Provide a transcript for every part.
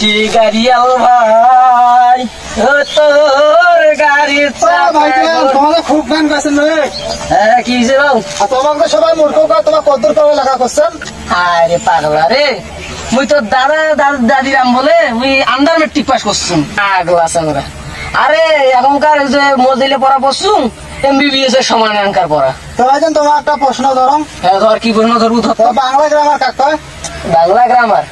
কি গাড়ি আল ভাই ও তোর গাড়ির তোমাদের খুব গান গাছেন ভাই। হ্যাঁ কি হয়েছে বাবু? তোমাকে সবাই মূর্খ তোমার কদ্দুর করে লেখা করছেন। আরে পাগলা রে, মুই তো দাদিরাম বলে মুই আন্ডার মেট্রিক পাস করছুম। পাগলা সাংরা। আরে এখনকার যে মজিলে পড়া পড়ছুম এমবিবিএস এর সমান আঙ্কার পড়া। তো ভাইজান তোমার একটা প্রশ্ন ধরো। হ্যাঁ ধর, কি প্রশ্ন ধরবো? ধর। তো বাংলা গ্রামার কাক কয়? বাংলা গ্রামার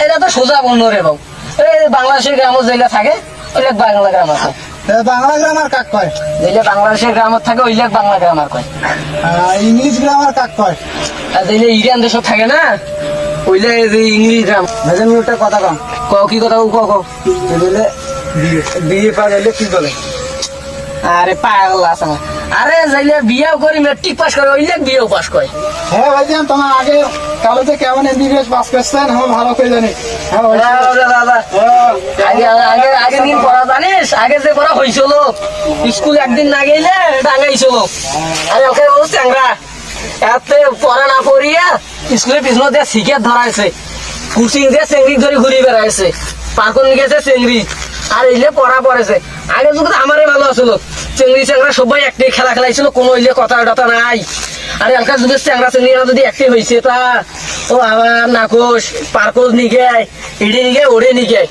এটা তো সোজা বন্ধ রে বাবু। এই বাংলাদেশের গ্রামর যেগুলা থাকে ওইগুলা বাংলা গ্রামার কয়। বাংলা গ্রামার কাক কয়? যেগুলা বাংলাদেশের গ্রামর থাকে ওইগুলা বাংলা গ্রামার কয়। ইংলিশ গ্রামার কাক কয়? আর যেগুলা ইরান দেশ থাকে না ওইগুলা ইংলিশ গ্রাম। ভাইজান একটা কথা কম। কি কথা কও? বিয়ে পাস হইলে কি বলে? আরে পাগলা আছে না। আরে যাইলে বিয়েও করি মেট্রিক পাস করে ওইলে বিয়েও পাস করে। হ্যাঁ ভাইজান তোমার আগে কলেজে কেমন এমবিবিএস পাস করছেন আমি ভালো করে জানি। হ্যাঁ দাদা আগে দিন পড়া জানিস, আগে যে পড়া হয়েছিল স্কুল একদিন না গেলে টাঙ্গাইছিল। আরে ওকে বলছি চ্যাংরা এতে পড়া না পড়িয়া স্কুলের পিছনে দিয়ে শিখে ধরাইছে, কোচিং দিয়ে চেংড়ি ধরে ঘুরে বেড়াইছে, পার্কন গেছে চেংড়ি। আর এইলে পড়া পড়েছে। আগে যুগে আমারই ভালো আসলো, চেংড়ি চ্যাংরা সবাই একটাই খেলা খেলাইছিল, কোনো ইলে কথা টথা নাই। আর এলাকার যুগের চ্যাংরা চেংড়িরা যদি একটাই হয়েছে তা ও আবার নাকোশ পার্কোজ নিগে এড়ে নিগে ওড়ে নিগে